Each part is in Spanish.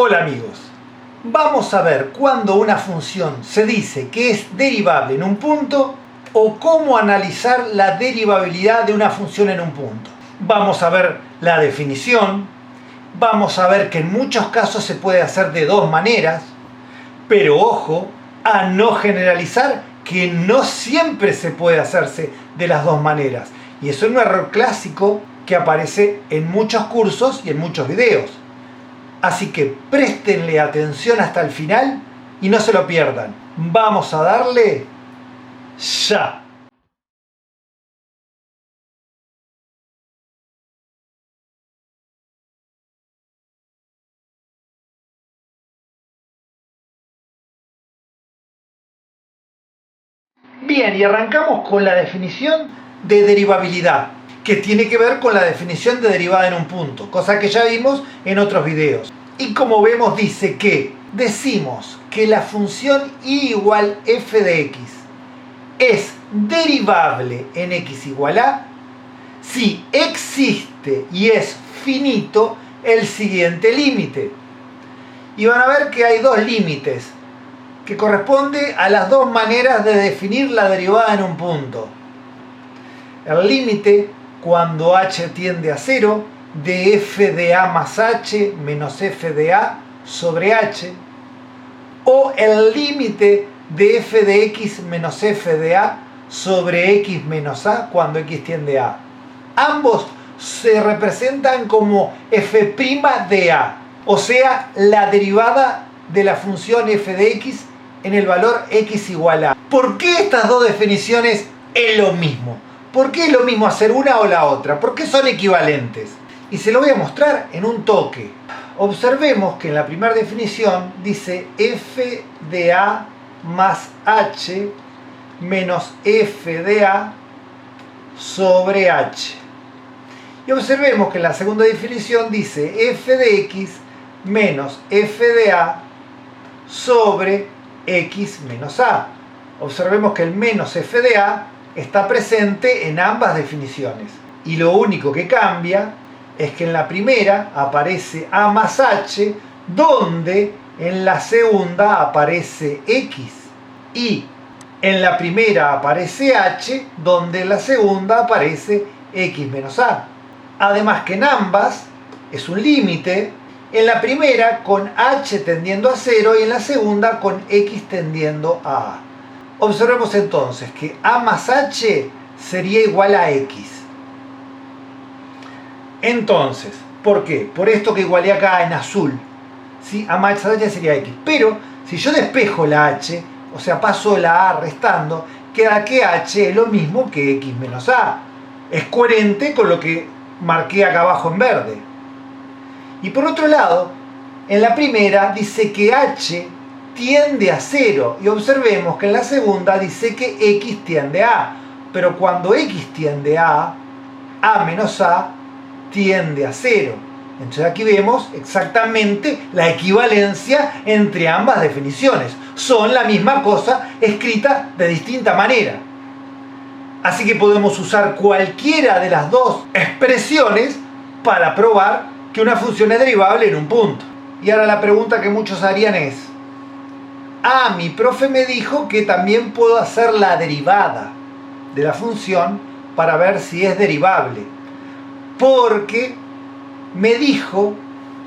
Hola amigos, vamos a ver cuándo una función se dice que es derivable en un punto o cómo analizar la derivabilidad de una función en un punto. Vamos a ver la definición, vamos a ver que en muchos casos se puede hacer de dos maneras, pero ojo a no generalizar que no siempre se puede hacerse de las dos maneras. Y eso es un error clásico que aparece en muchos cursos y en muchos videos. Así que préstenle atención hasta el final y no se lo pierdan. Vamos a darle ya. Bien, y arrancamos con la definición de derivabilidad, que tiene que ver con la definición de derivada en un punto, cosa que ya vimos en otros videos. Y como vemos dice que decimos que la función y igual f de x es derivable en x igual a si existe y es finito el siguiente límite. Y van a ver que hay dos límites que corresponde a las dos maneras de definir la derivada en un punto. El límite cuando h tiende a 0 de f de a más h menos f de a sobre h, o el límite de f de x menos f de a sobre x menos a cuando x tiende a. Ambos se representan como f' de a, o sea, la derivada de la función f de x en el valor x igual a. ¿Por qué estas dos definiciones es lo mismo? ¿Por qué es lo mismo hacer una o la otra? ¿Por qué son equivalentes? Y se lo voy a mostrar en un toque. Observemos que en la primera definición dice f de a más h menos f de a sobre h. Y observemos que en la segunda definición dice f de x menos f de a sobre x menos a. Observemos que el menos f de a está presente en ambas definiciones. Y lo único que cambia es que en la primera aparece a más h, donde en la segunda aparece x. Y en la primera aparece h, donde en la segunda aparece x menos a. Además que en ambas es un límite, en la primera con h tendiendo a 0 y en la segunda con x tendiendo a a. Observemos entonces que a más h sería igual a x. Entonces, ¿por qué? Por esto que igualé acá en azul, ¿sí? A más h sería x. Pero si yo despejo la h, o sea, paso la a restando, queda que h es lo mismo que x menos a. Es coherente con lo que marqué acá abajo en verde. Y por otro lado, en la primera dice que h tiende a 0 y observemos que en la segunda dice que x tiende a a. Pero cuando x tiende a menos a tiende a 0. Entonces aquí vemos exactamente la equivalencia entre ambas definiciones. Son la misma cosa escrita de distinta manera. Así que podemos usar cualquiera de las dos expresiones para probar que una función es derivable en un punto. Y ahora la pregunta que muchos harían es: mi profe me dijo que también puedo hacer la derivada de la función para ver si es derivable. Porque me dijo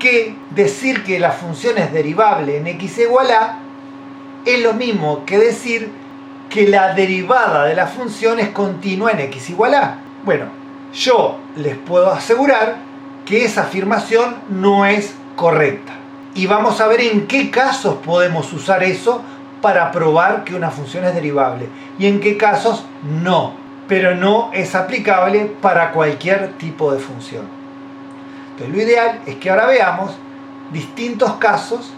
que decir que la función es derivable en x igual a es lo mismo que decir que la derivada de la función es continua en x igual a. Bueno, yo les puedo asegurar que esa afirmación no es correcta. Y vamos a ver en qué casos podemos usar eso para probar que una función es derivable y en qué casos no. Pero no es aplicable para cualquier tipo de función. Entonces lo ideal es que ahora veamos distintos casos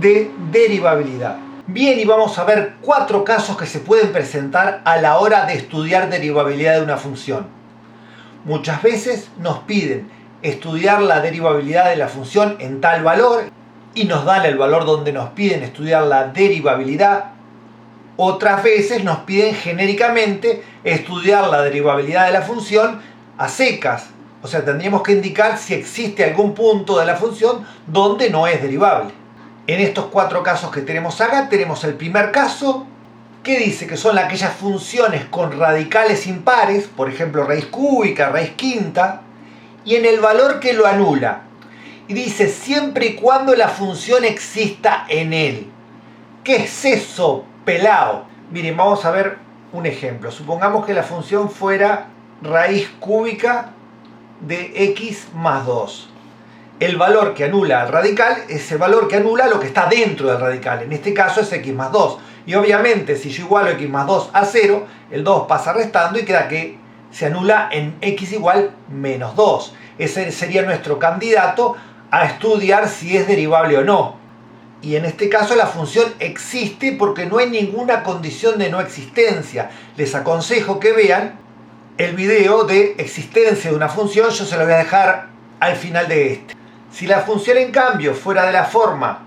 de derivabilidad. Bien, y vamos a ver 4 casos que se pueden presentar a la hora de estudiar derivabilidad de una función. Muchas veces nos piden estudiar la derivabilidad de la función en tal valor y nos dan el valor donde nos piden estudiar la derivabilidad. Otras veces nos piden genéricamente estudiar la derivabilidad de la función a secas, O sea, tendríamos que indicar si existe algún punto de la función donde no es derivable. En estos 4 casos que tenemos acá, tenemos el primer caso, que dice que son aquellas funciones con radicales impares, por ejemplo, raíz cúbica, raíz quinta, y en el valor que lo anula. Y dice siempre y cuando la función exista en él. ¿Qué es eso, pelao? Miren, vamos a ver un ejemplo. Supongamos que la función fuera raíz cúbica de x más 2. El valor que anula al radical es el valor que anula lo que está dentro del radical. En este caso es x más 2. Y obviamente si yo igualo x más 2 a 0, el 2 pasa restando y queda que se anula en x igual menos 2. Ese sería nuestro candidato a estudiar si es derivable o no. Y en este caso la función existe porque no hay ninguna condición de no existencia. Les aconsejo que vean el video de existencia de una función, yo se lo voy a dejar al final de este. Si la función en cambio fuera de la forma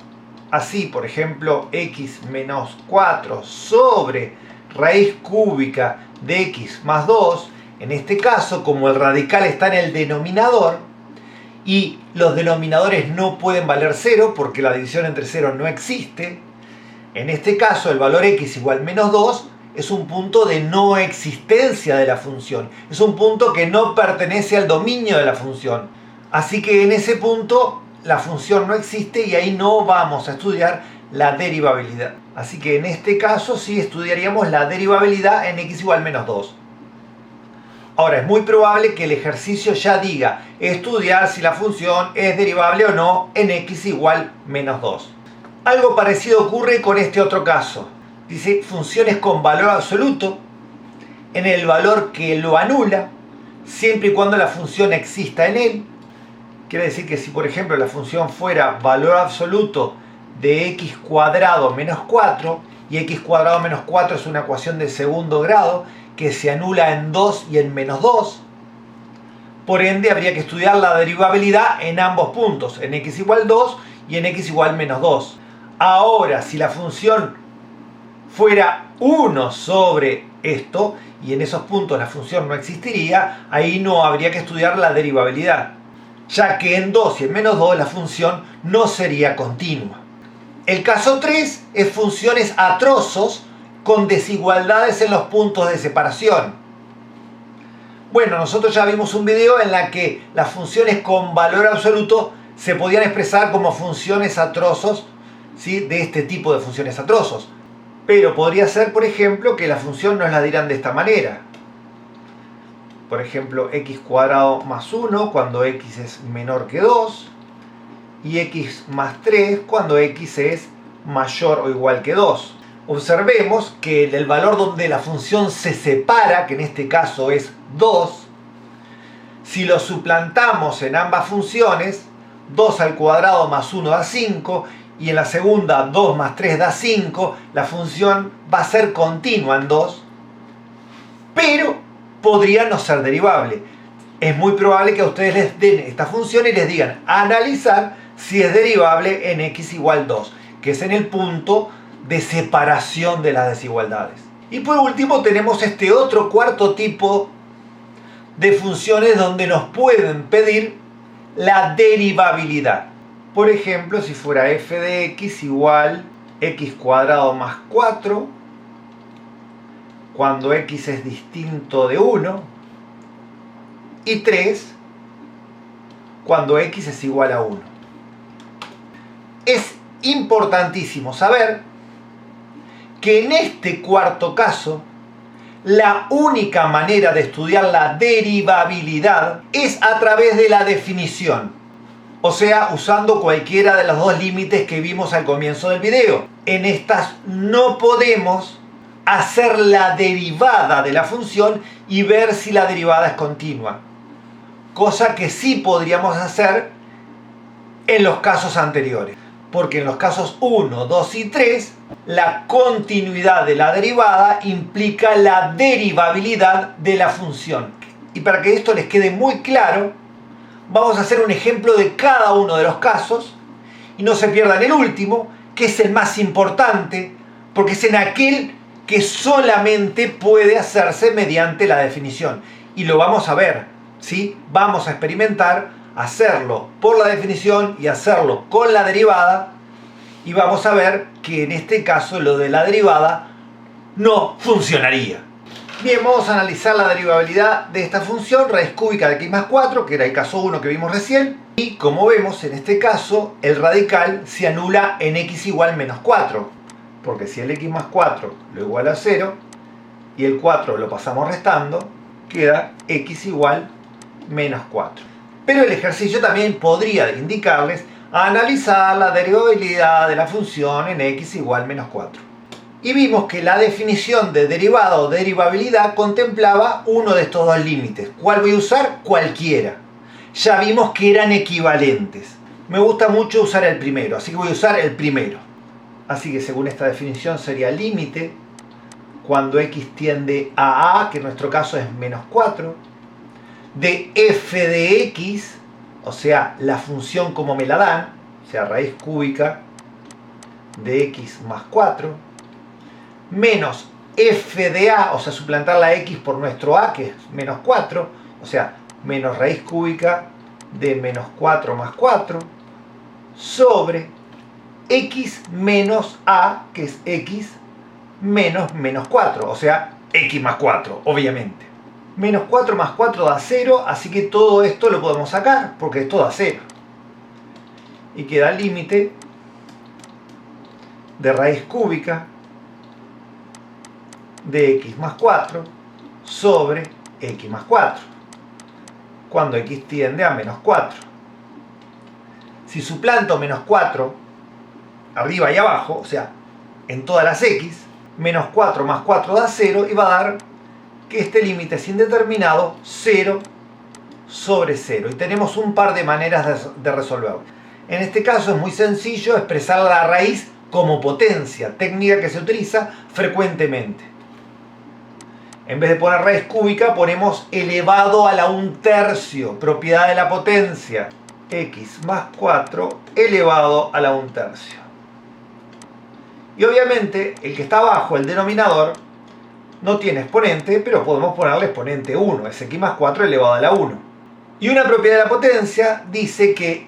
así, por ejemplo, x menos 4 sobre raíz cúbica de x más 2, en este caso, como el radical está en el denominador y los denominadores no pueden valer 0 porque la división entre 0 no existe, en este caso el valor x igual menos 2 es un punto de no existencia de la función. Es un punto que no pertenece al dominio de la función. Así que en ese punto la función no existe y ahí no vamos a estudiar la derivabilidad. Así que en este caso sí estudiaríamos la derivabilidad en x igual menos 2. Ahora, es muy probable que el ejercicio ya diga estudiar si la función es derivable o no en x igual menos 2. Algo parecido ocurre con este otro caso. Dice funciones con valor absoluto en el valor que lo anula, siempre y cuando la función exista en él. Quiere decir que si por ejemplo la función fuera valor absoluto de x cuadrado menos 4, y x cuadrado menos 4 es una ecuación de segundo grado que se anula en 2 y en menos 2, por ende habría que estudiar la derivabilidad en ambos puntos, en x igual 2 y en x igual menos 2. Ahora, si la función fuera 1 sobre esto, y en esos puntos la función no existiría, ahí no habría que estudiar la derivabilidad, ya que en 2 y en menos 2 la función no sería continua. El caso 3 es funciones a trozos con desigualdades en los puntos de separación. Bueno, nosotros ya vimos un video en la que las funciones con valor absoluto se podían expresar como funciones a trozos, ¿sí? De este tipo de funciones a trozos. Pero podría ser, por ejemplo, que la función nos la dieran de esta manera. Por ejemplo, x cuadrado más 1 cuando x es menor que 2 y x más 3 cuando x es mayor o igual que 2. Observemos que el valor donde la función se separa, que en este caso es 2, si lo suplantamos en ambas funciones, 2 al cuadrado más 1 da 5, y en la segunda 2 más 3 da 5, la función va a ser continua en 2, pero podría no ser derivable. Es muy probable que a ustedes les den esta función y les digan analizar si es derivable en x igual 2, que es en el punto de separación de las desigualdades. Y por último tenemos este otro cuarto tipo de funciones donde nos pueden pedir la derivabilidad. Por ejemplo, si fuera f de x igual x cuadrado más 4 cuando x es distinto de 1 y 3 cuando x es igual a 1. Es importantísimo saber que en este cuarto caso la única manera de estudiar la derivabilidad es a través de la definición, o sea, usando cualquiera de los dos límites que vimos al comienzo del video. En estas no podemos hacer la derivada de la función y ver si la derivada es continua, cosa que sí podríamos hacer en los casos anteriores, porque en los casos 1, 2 y 3 la continuidad de la derivada implica la derivabilidad de la función. Y para que esto les quede muy claro, vamos a hacer un ejemplo de cada uno de los casos y no se pierdan el último, que es el más importante, porque es en aquel que solamente puede hacerse mediante la definición. Y lo vamos a ver, ¿sí? Vamos a experimentar hacerlo por la definición y hacerlo con la derivada, y vamos a ver que en este caso lo de la derivada no funcionaría. Bien, vamos a analizar la derivabilidad de esta función raíz cúbica de x más 4, que era el caso 1 que vimos recién. Y como vemos, en este caso, el radical se anula en x igual menos 4. Porque si el x más 4 lo iguala a 0, y el 4 lo pasamos restando, queda x igual menos 4. Pero el ejercicio también podría indicarles a analizar la derivabilidad de la función en x igual menos 4. Y vimos que la definición de derivada o derivabilidad contemplaba uno de estos dos límites. ¿Cuál voy a usar? Cualquiera. Ya vimos que eran equivalentes. Me gusta mucho usar el primero, así que voy a usar el primero. Así que según esta definición sería límite cuando x tiende a, que en nuestro caso es menos 4, de f de x, o sea, la función como me la dan, o sea, raíz cúbica de x más 4, menos f de a, o sea, suplantar la x por nuestro a, que es menos 4, o sea, menos raíz cúbica de menos 4 más 4, sobre x menos a, que es x menos menos 4, o sea, x más 4, obviamente. Menos 4 más 4 da 0, así que todo esto lo podemos sacar, porque esto da 0. Y queda el límite de raíz cúbica de x más 4 sobre x más 4, cuando x tiende a menos 4. Si suplanto menos 4 arriba y abajo, o sea, en todas las x, menos 4 más 4 da 0 y va a dar que este límite es indeterminado, 0 sobre 0. Y tenemos un par de maneras de resolverlo. En este caso es muy sencillo expresar la raíz como potencia, técnica que se utiliza frecuentemente. En vez de poner raíz cúbica, ponemos elevado a la 1/3, propiedad de la potencia. X más 4 elevado a la 1/3. Y obviamente el que está abajo, el denominador, no tiene exponente, pero podemos ponerle exponente 1, es x más 4 elevado a la 1. Y una propiedad de la potencia dice que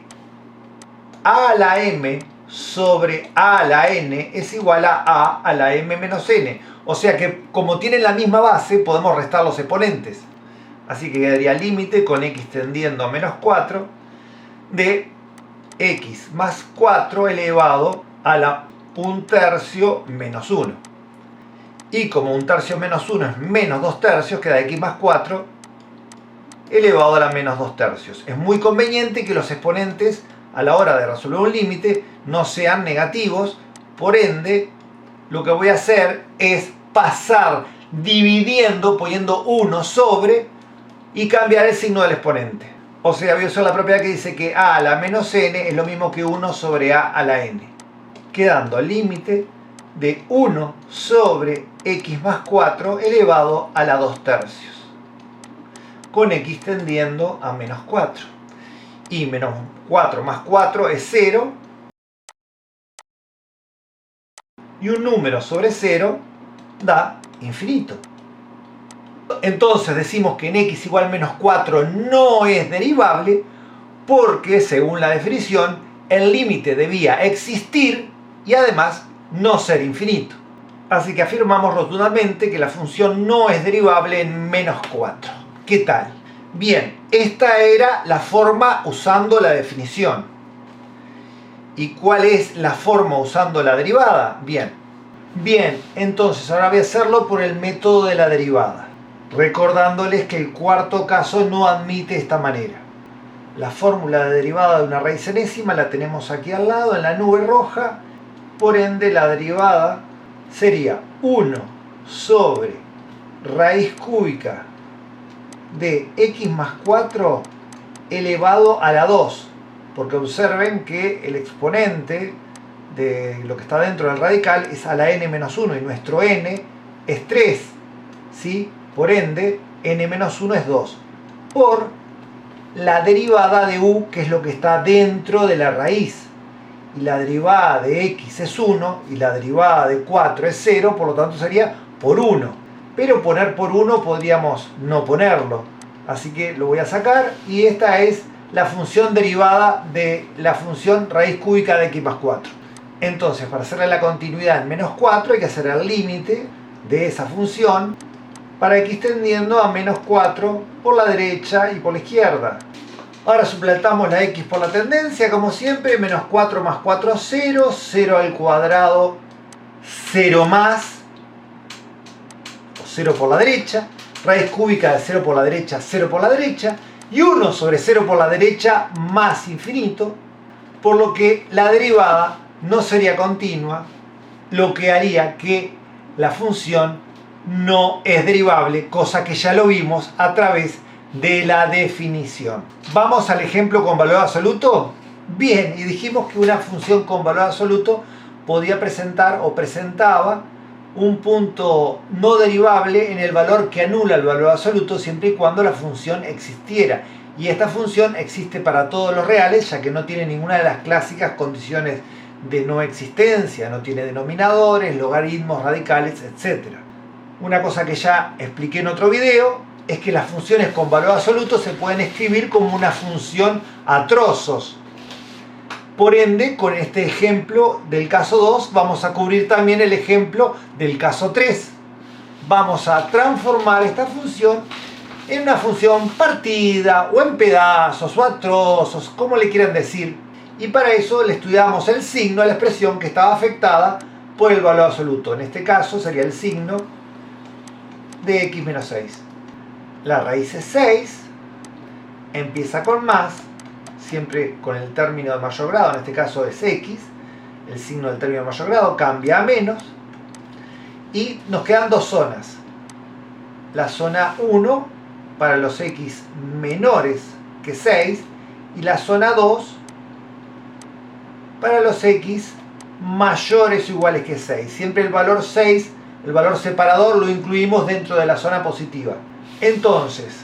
a a la m sobre a a la n es igual a la m menos n. O sea que como tienen la misma base, podemos restar los exponentes. Así que quedaría límite con x tendiendo a menos 4 de x más 4 elevado a la 1/3 menos 1. Y como 1/3 menos 1 es menos 2/3, queda x más 4 elevado a la menos 2/3. Es muy conveniente que los exponentes a la hora de resolver un límite no sean negativos. Por ende, lo que voy a hacer es pasar dividiendo, poniendo 1 sobre y cambiar el signo del exponente. O sea, voy a usar la propiedad que dice que a a la menos n es lo mismo que 1 sobre a a la n. Quedando el límite de 1 sobre x más 4 elevado a la 2/3. Con x tendiendo a menos 4. Y menos 4 más 4 es 0. Y un número sobre 0 da infinito. Entonces decimos que en x igual menos 4 no es derivable porque, según la definición, el límite debía existir y además no ser infinito. Así que afirmamos rotundamente que la función no es derivable en menos 4. ¿Qué tal? Bien, esta era la forma usando la definición. ¿Y cuál es la forma usando la derivada? Bien, entonces ahora voy a hacerlo por el método de la derivada, recordándoles que el cuarto caso no admite esta manera. La fórmula de derivada de una raíz enésima la tenemos aquí al lado en la nube roja. Por ende, la derivada sería 1 sobre raíz cúbica de x más 4 elevado a la 2. Porque observen que el exponente de lo que está dentro del radical es a la n menos 1 y nuestro n es 3. ¿Sí? Por ende, n menos 1 es 2. Por la derivada de u, que es lo que está dentro de la raíz. Y la derivada de x es 1 y la derivada de 4 es 0, por lo tanto sería por 1. Pero poner por 1 podríamos no ponerlo. Así que lo voy a sacar y esta es la función derivada de la función raíz cúbica de x más 4. Entonces, para hacerle la continuidad en menos 4 hay que hacer el límite de esa función para x tendiendo a menos 4 por la derecha y por la izquierda. Ahora suplantamos la x por la tendencia, como siempre, menos 4 más 4, 0, 0 al cuadrado, 0 más, o 0 por la derecha, raíz cúbica de 0 por la derecha, 0 por la derecha, y 1 sobre 0 por la derecha más infinito, por lo que la derivada no sería continua, lo que haría que la función no es derivable, cosa que ya lo vimos a través de la definición. ¿Vamos al ejemplo con valor absoluto? Bien, y dijimos que una función con valor absoluto podía presentar o presentaba un punto no derivable en el valor que anula el valor absoluto siempre y cuando la función existiera. Y esta función existe para todos los reales, ya que no tiene ninguna de las clásicas condiciones de no existencia, no tiene denominadores, logaritmos, radicales, etc. Una cosa que ya expliqué en otro video es que las funciones con valor absoluto se pueden escribir como una función a trozos. Por ende, con este ejemplo del caso 2 vamos a cubrir también el ejemplo del caso 3. Vamos a transformar esta función en una función partida o en pedazos o a trozos, como le quieran decir. Y para eso le estudiamos el signo a la expresión que estaba afectada por el valor absoluto. En este caso sería el signo de x menos 6. La raíz es 6, empieza con más, siempre con el término de mayor grado, en este caso es x, el signo del término de mayor grado cambia a menos, y nos quedan dos zonas. La zona 1 para los x menores que 6 y la zona 2 para los x mayores o iguales que 6. Siempre el valor 6, el valor separador, lo incluimos dentro de la zona positiva. Entonces,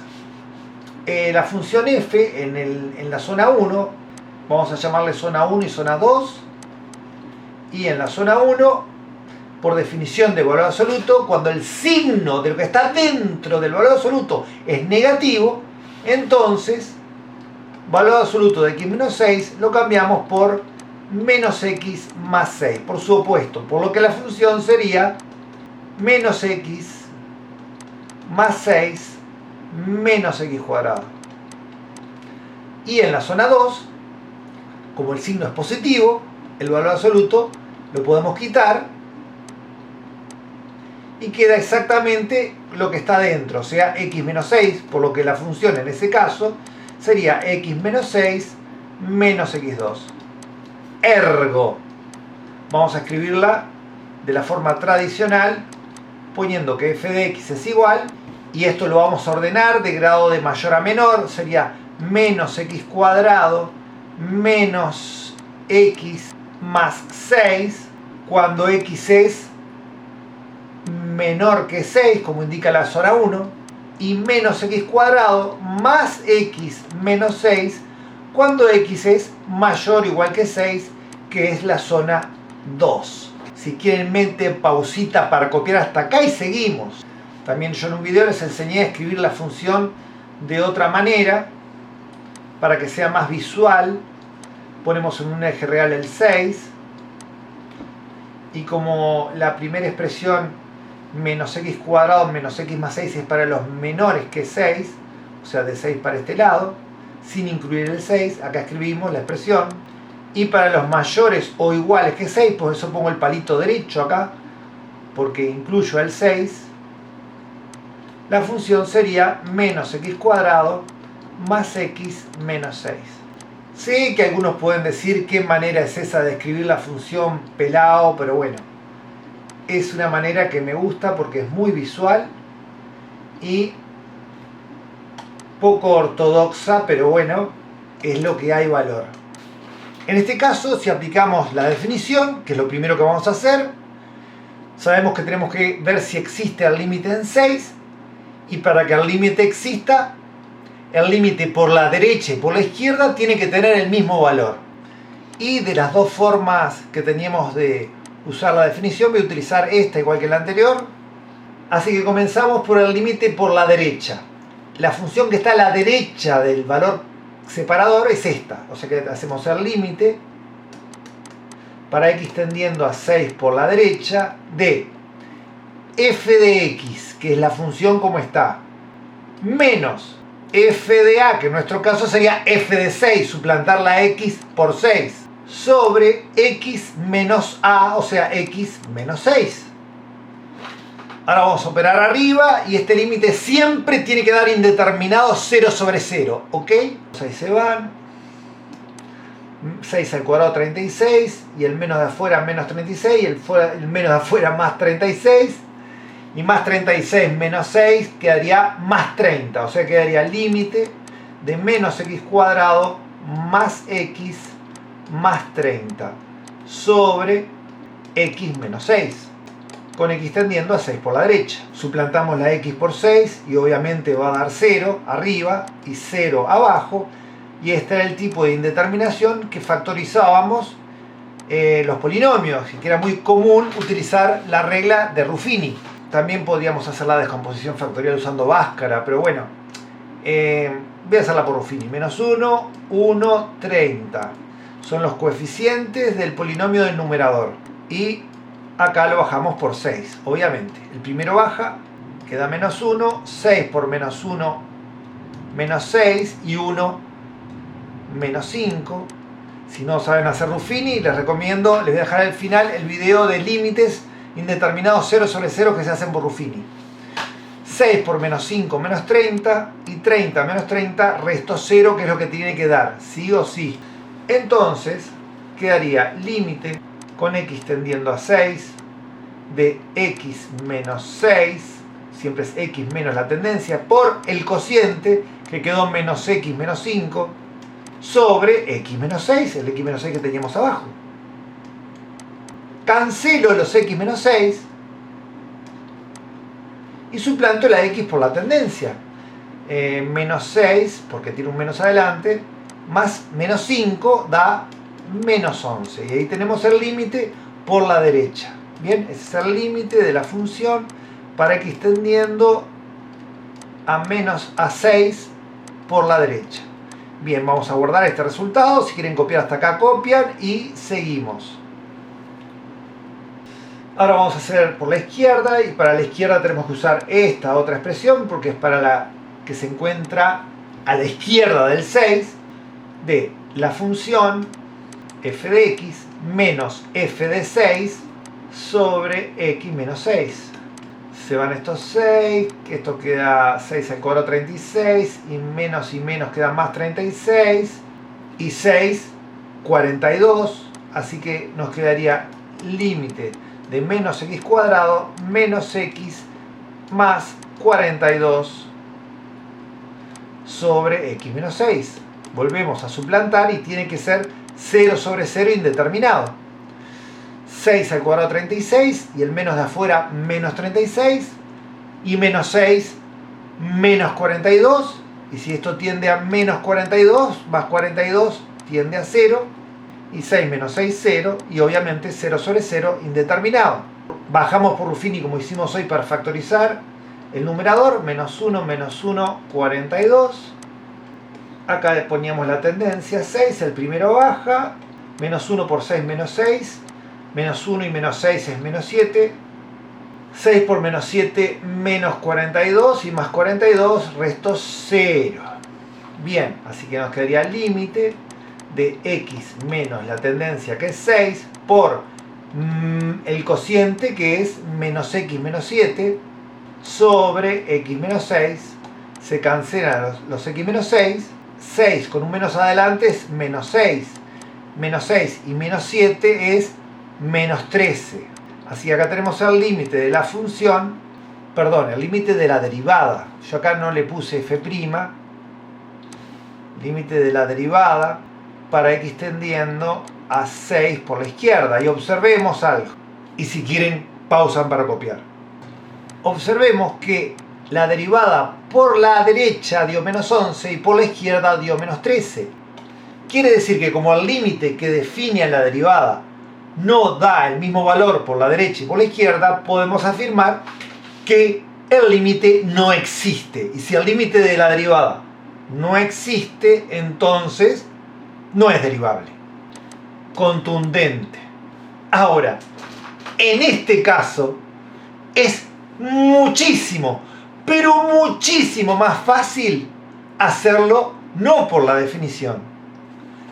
la función f en la zona 1, vamos a llamarle zona 1 y zona 2, y en la zona 1, por definición de valor absoluto, cuando el signo de lo que está dentro del valor absoluto es negativo, entonces valor absoluto de x menos 6 lo cambiamos por menos x más 6, por su opuesto, por lo que la función sería menos x más 6 menos x cuadrado. Y en la zona 2, como el signo es positivo, el valor absoluto lo podemos quitar y queda exactamente lo que está dentro, o sea, x menos 6, por lo que la función en ese caso sería x menos 6 menos x2. Ergo, vamos a escribirla de la forma tradicional, poniendo que f de x es igual, y esto lo vamos a ordenar de grado de mayor a menor, sería menos x cuadrado menos x más 6, cuando x es menor que 6, como indica la zona 1, y menos x cuadrado más x menos 6, cuando x es mayor o igual que 6, que es la zona 2. Si quieren, mente pausita para copiar hasta acá y seguimos. También yo en un video les enseñé a escribir la función de otra manera para que sea más visual. Ponemos en un eje real el 6 y como la primera expresión menos x cuadrado menos x más 6 es para los menores que 6, o sea de 6 para este lado, sin incluir el 6, acá escribimos la expresión, y para los mayores o iguales que 6, por eso pongo el palito derecho acá, porque incluyo el 6, la función sería menos x cuadrado más x menos 6. Sé que algunos pueden decir qué manera es esa de escribir la función pelado, pero bueno, es una manera que me gusta porque es muy visual y poco ortodoxa, pero bueno, es lo que hay valor. En este caso, si aplicamos la definición, que es lo primero que vamos a hacer, sabemos que tenemos que ver si existe el límite en 6, y para que el límite exista, el límite por la derecha y por la izquierda tiene que tener el mismo valor. Y de las dos formas que teníamos de usar la definición, voy a utilizar esta igual que la anterior. Así que comenzamos por el límite por la derecha. la función que está a la derecha del valor separador es esta. O sea que hacemos el límite para x tendiendo a 6 por la derecha de f de x, que es la función como está, menos f de a, que en nuestro caso sería f de 6, suplantar la x por 6, sobre x menos a, o sea, x menos 6. Ahora vamos a operar arriba y este límite siempre tiene que dar indeterminado 0 sobre 0, ¿ok? Ahí se van. 6 al cuadrado 36 y el menos de afuera menos 36 y el menos de afuera más 36 y más 36 menos 6 quedaría más 30, o sea quedaría el límite de menos x cuadrado más x más 30 sobre x menos 6, con x tendiendo a 6 por la derecha. Suplantamos la x por 6 y obviamente va a dar 0 arriba y 0 abajo, y este era el tipo de indeterminación que factorizábamos los polinomios, y que era muy común utilizar la regla de Ruffini. También podríamos hacer la descomposición factorial usando Bhaskara, pero bueno, voy a hacerla por Ruffini. Menos 1, 1, 30. Son los coeficientes del polinomio del numerador. Y acá lo bajamos por 6, obviamente. El primero baja, queda menos 1, 6 por menos 1, menos 6, y 1, menos 5. Si no saben hacer Ruffini, les recomiendo, les voy a dejar al final el video de límites indeterminados 0 sobre 0 que se hacen por Ruffini. 6 por menos 5 menos 30, y 30 menos 30 resto 0, que es lo que tiene que dar, sí o sí. Entonces quedaría límite con x tendiendo a 6 de x menos 6, siempre es x menos la tendencia, por el cociente que quedó menos x menos 5, sobre x menos 6, el x menos 6 que teníamos abajo. Cancelo los x menos 6 y suplanto la x por la tendencia. Menos 6, porque tiene un menos adelante, más menos 5 da menos 11. Y ahí tenemos el límite por la derecha. Bien, ese es el límite de la función para x tendiendo a menos a 6 por la derecha. Bien, vamos a guardar este resultado. Si quieren copiar hasta acá, copian y seguimos. Ahora vamos a hacer por la izquierda, y para la izquierda tenemos que usar esta otra expresión porque es para la que se encuentra a la izquierda del 6 de la función f de x menos f de 6 sobre x menos 6. Se van estos 6, esto queda 6 al cuadrado 36, y menos queda más 36, y 6, 42, así que nos quedaría límite de menos x cuadrado menos x más 42 sobre x menos 6. Volvemos a suplantar y tiene que ser 0 sobre 0 indeterminado. 6 al cuadrado 36 y el menos de afuera menos 36, y menos 6 menos 42, y si esto tiende a menos 42 más 42 tiende a 0, y 6 menos 6 0, y obviamente 0 sobre 0 indeterminado. Bajamos por Ruffini como hicimos hoy para factorizar el numerador, menos 1, 42. Acá poníamos la tendencia 6, el primero baja, menos 1 por 6 menos 6, menos 1 y menos 6 es menos 7, 6 por menos 7 menos 42, y más 42 resto 0. Bien, así que nos quedaría el límite de x menos la tendencia, que es 6, por el cociente, que es menos x menos 7, sobre x menos 6. Se cancelan los x menos 6, 6 con un menos adelante es menos 6, menos 6 y menos 7 es menos 13. Así que acá tenemos el límite de la función, perdón, el límite de la derivada. Yo acá no le puse f', límite de la derivada para x tendiendo a 6 por la izquierda. Y observemos algo, y si quieren pausan para copiar. Observemos que la derivada por la derecha dio menos 11 y por la izquierda dio menos 13. Quiere decir que como el límite que define a la derivada no da el mismo valor por la derecha y por la izquierda, podemos afirmar que el límite no existe. Y si el límite de la derivada no existe, entonces no es derivable. Contundente. Ahora, en este caso es muchísimo, pero muchísimo más fácil hacerlo no por la definición,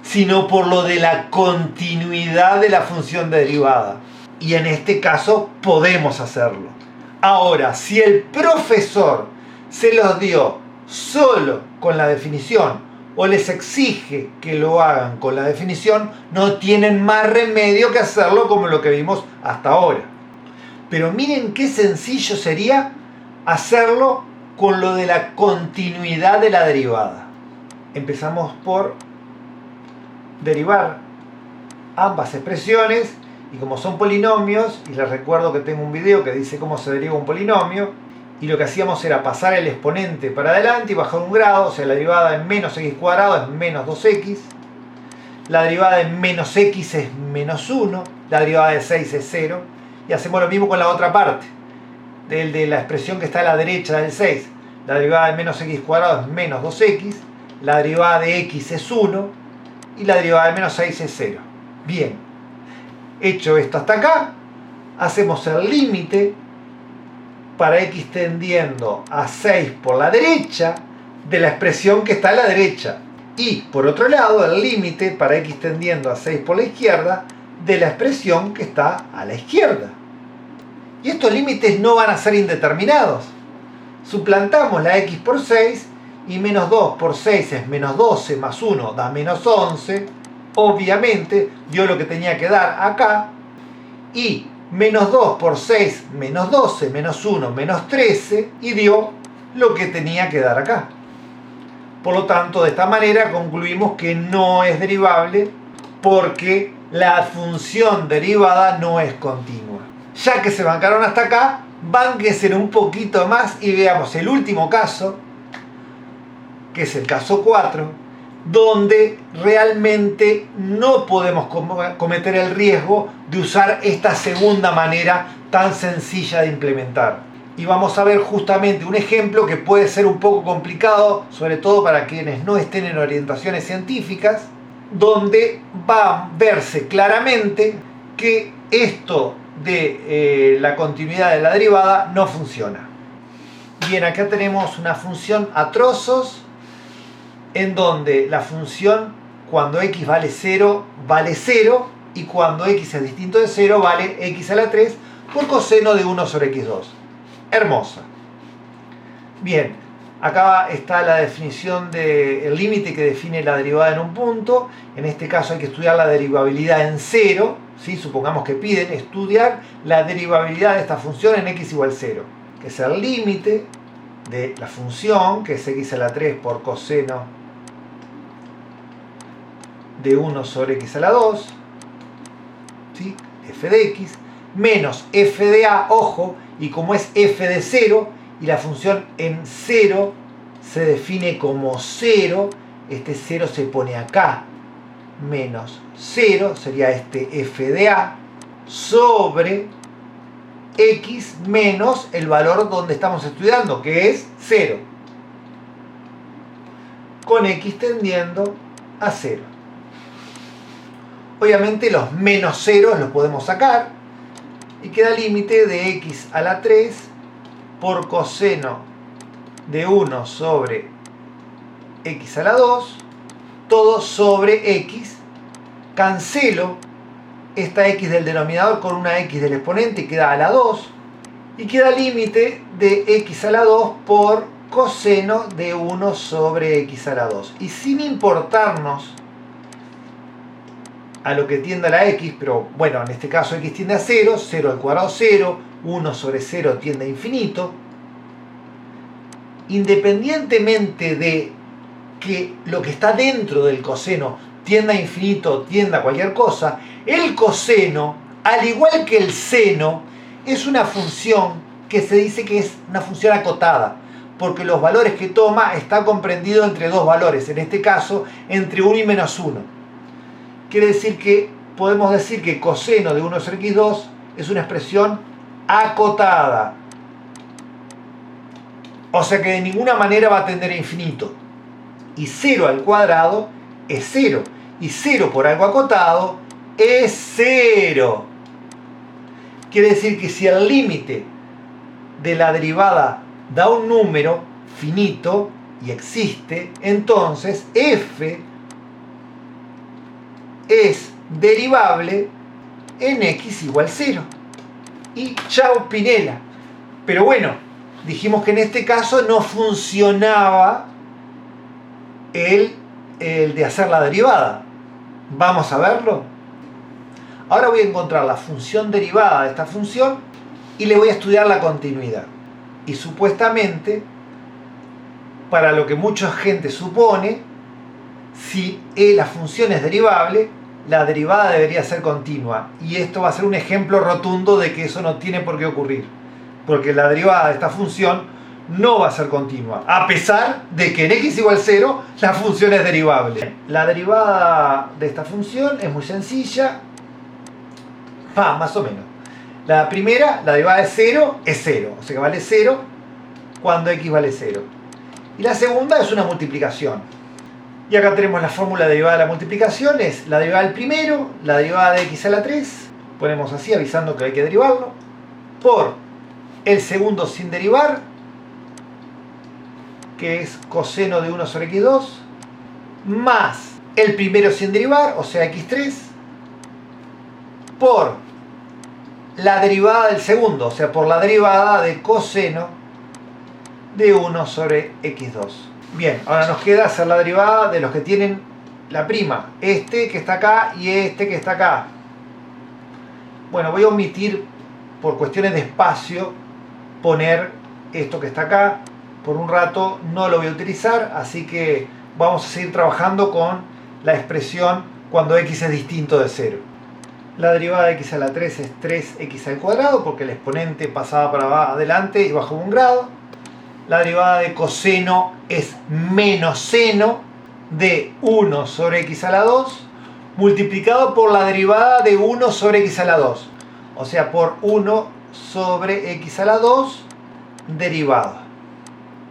sino por lo de la continuidad de la función derivada. Y en este caso podemos hacerlo. Ahora, si el profesor se los dio solo con la definición o les exige que lo hagan con la definición, no tienen más remedio que hacerlo como lo que vimos hasta ahora. Pero miren qué sencillo sería hacerlo con lo de la continuidad de la derivada. Empezamos por derivar ambas expresiones, y como son polinomios, y les recuerdo que tengo un video que dice cómo se deriva un polinomio, y lo que hacíamos era pasar el exponente para adelante y bajar un grado, o sea, la derivada de menos x cuadrado es menos 2x, la derivada de menos x es menos 1, la derivada de 6 es 0, y hacemos lo mismo con la otra parte, de la expresión que está a la derecha del 6, la derivada de menos x cuadrado es menos 2x, la derivada de x es 1, y la derivada de menos 6 es 0. Bien, hecho esto hasta acá, hacemos el límite para x tendiendo a 6 por la derecha de la expresión que está a la derecha. Y por otro lado, el límite para x tendiendo a 6 por la izquierda de la expresión que está a la izquierda. Y estos límites no van a ser indeterminados. Suplantamos la x por 6 y menos 2 por 6 es menos 12 más 1 da menos 11. Obviamente dio lo que tenía que dar acá. Y menos 2 por 6 menos 12 menos 1 menos 13 y dio lo que tenía que dar acá. Por lo tanto, de esta manera concluimos que no es derivable porque la función derivada no es continua. Ya que se bancaron hasta acá, bánquense un poquito más y veamos el último caso, que es el caso 4, donde realmente no podemos cometer el riesgo de usar esta segunda manera tan sencilla de implementar. Y vamos a ver justamente un ejemplo que puede ser un poco complicado, sobre todo para quienes no estén en orientaciones científicas, donde va a verse claramente que esto de la continuidad de la derivada no funciona. Bien, acá tenemos una función a trozos, en donde la función cuando x vale 0, y cuando x es distinto de 0 vale x a la 3 por coseno de 1 sobre x2. Hermosa. Bien, acá está la definición del límite que define la derivada en un punto. En este caso hay que estudiar la derivabilidad en 0, ¿sí? Supongamos que piden estudiar la derivabilidad de esta función en x igual 0, que es el límite de la función, que es x a la 3 por coseno de 1 sobre x a la 2, ¿sí? F de x, menos f de a, ojo, y como es f de 0, y la función en 0 se define como 0, este 0 se pone acá, menos 0, sería este f de a, sobre x menos el valor donde estamos estudiando, que es 0, con x tendiendo a 0. Obviamente los menos ceros los podemos sacar y queda límite de x a la 3 por coseno de 1 sobre x a la 2, todo sobre x. Cancelo esta x del denominador con una x del exponente y queda a la 2. Y queda límite de x a la 2 por coseno de 1 sobre x a la 2. Y sin importarnos a lo que tiende a la x, pero bueno, en este caso x tiende a 0, 0 al cuadrado 0, 1 sobre 0 tiende a infinito. Independientemente de que lo que está dentro del coseno tienda a infinito, tienda a cualquier cosa, el coseno, al igual que el seno, es una función que se dice que es una función acotada, porque los valores que toma está comprendido entre dos valores, en este caso entre 1 y menos 1. Quiere decir que podemos decir que coseno de 1 sobre x2 es una expresión acotada. O sea que de ninguna manera va a tender a infinito. Y 0 al cuadrado es 0. Y 0 por algo acotado es 0. Quiere decir que si el límite de la derivada da un número finito y existe, entonces f es derivable en x igual 0. Y chao Pinela. Pero bueno, dijimos que en este caso no funcionaba el de hacer la derivada. Vamos a verlo. Ahora voy a encontrar la función derivada de esta función y le voy a estudiar la continuidad. Y supuestamente, para lo que mucha gente supone, si la función es derivable, la derivada debería ser continua. Y esto va a ser un ejemplo rotundo de que eso no tiene por qué ocurrir. Porque la derivada de esta función no va a ser continua, a pesar de que en x igual 0 la función es derivable. La derivada de esta función es muy sencilla. Más o menos. La primera, la derivada de 0, es 0. O sea que vale 0 cuando x vale 0. Y la segunda es una multiplicación. Y acá tenemos la fórmula derivada de la multiplicación. Es la derivada del primero, la derivada de x a la 3. Ponemos así avisando que hay que derivarlo. Por el segundo sin derivar, que es coseno de 1 sobre x2. Más el primero sin derivar, o sea x3. Por la derivada del segundo, o sea, por la derivada de coseno de 1 sobre x2. Bien, ahora nos queda hacer la derivada de los que tienen la prima. Este que está acá y este que está acá. Bueno, voy a omitir, por cuestiones de espacio, poner esto que está acá. Por un rato no lo voy a utilizar, así que vamos a seguir trabajando con la expresión cuando x es distinto de 0. La derivada de x a la 3 es 3x al cuadrado, porque el exponente pasaba para adelante y bajó un grado. La derivada de coseno es menos seno de 1 sobre x a la 2, multiplicado por la derivada de 1 sobre x a la 2. O sea, por 1 sobre x a la 2 derivado.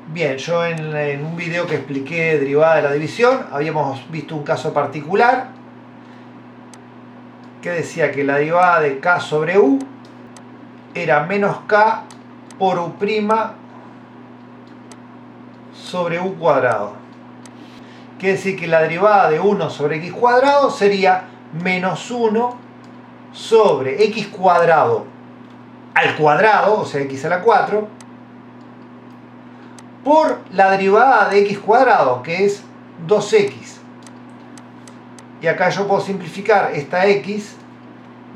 Bien, yo en un video que expliqué derivada de la división, habíamos visto un caso particular que decía que la derivada de k sobre u era menos k por u' sobre u cuadrado. Quiere decir que la derivada de 1 sobre x cuadrado sería menos 1 sobre x cuadrado al cuadrado, o sea x a la 4, por la derivada de x cuadrado, que es 2x. Y acá yo puedo simplificar esta x,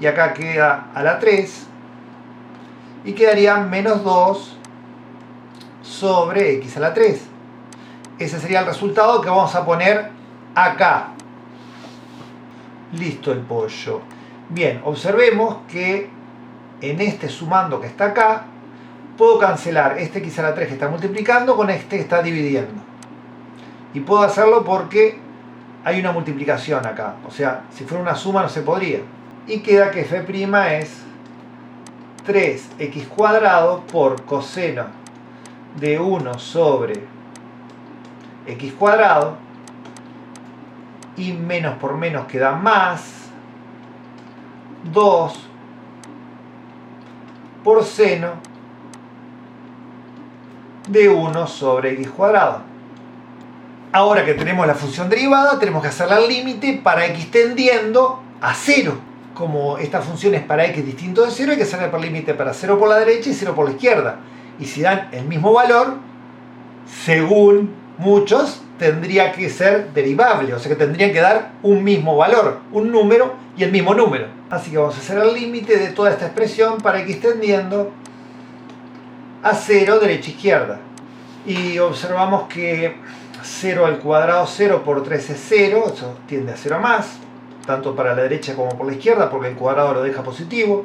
y acá queda a la 3, y quedaría menos 2 sobre x a la 3. Ese sería el resultado que vamos a poner acá. Listo el pollo. Bien, observemos que en este sumando que está acá, puedo cancelar este x a la 3 que está multiplicando con este que está dividiendo. Y puedo hacerlo porque hay una multiplicación acá. O sea, si fuera una suma no se podría. Y queda que f' es 3x cuadrado por coseno de 1 sobre x cuadrado, y menos por menos queda más 2 por seno de 1 sobre x cuadrado. Ahora que tenemos la función derivada, tenemos que hacerla al límite para x tendiendo a 0. Como esta función es para x distinto de 0, hay que hacerle el límite para 0 por la derecha y 0 por la izquierda. Y si dan el mismo valor, según muchos, tendría que ser derivable. O sea que tendrían que dar un mismo valor, un número y el mismo número. Así que vamos a hacer el límite de toda esta expresión para x tendiendo a 0, derecha e izquierda. Y observamos que 0 al cuadrado 0 por 3 es 0, eso tiende a 0 más, tanto para la derecha como por la izquierda, porque el cuadrado lo deja positivo.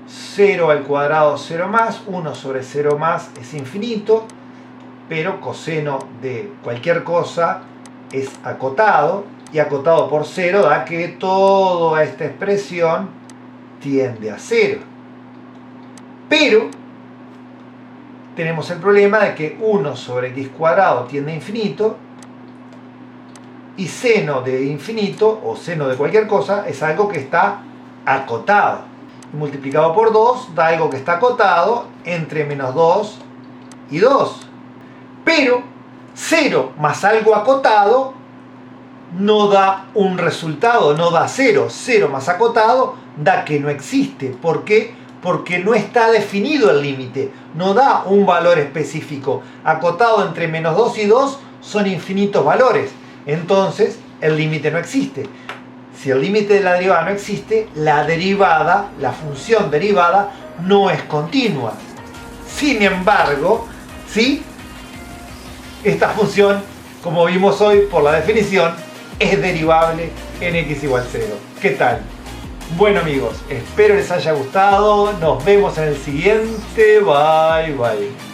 0 al cuadrado 0 más, 1 sobre 0 más es infinito, pero coseno de cualquier cosa es acotado, y acotado por 0 da que toda esta expresión tiende a 0. Pero tenemos el problema de que 1 sobre x cuadrado tiende a infinito y seno de infinito o seno de cualquier cosa es algo que está acotado. Y multiplicado por 2 da algo que está acotado entre menos 2 y 2. Pero 0 más algo acotado no da un resultado, no da 0. 0 más acotado da que no existe. ¿Por qué? Porque no está definido el límite, no da un valor específico. Acotado entre menos 2 y 2 son infinitos valores. Entonces el límite no existe. Si el límite de la derivada no existe, la derivada, la función derivada, no es continua. Sin embargo, ¿sí? Esta función, como vimos hoy por la definición, es derivable en x igual 0. ¿Qué tal? Bueno amigos, espero les haya gustado. Nos vemos en el siguiente. Bye bye.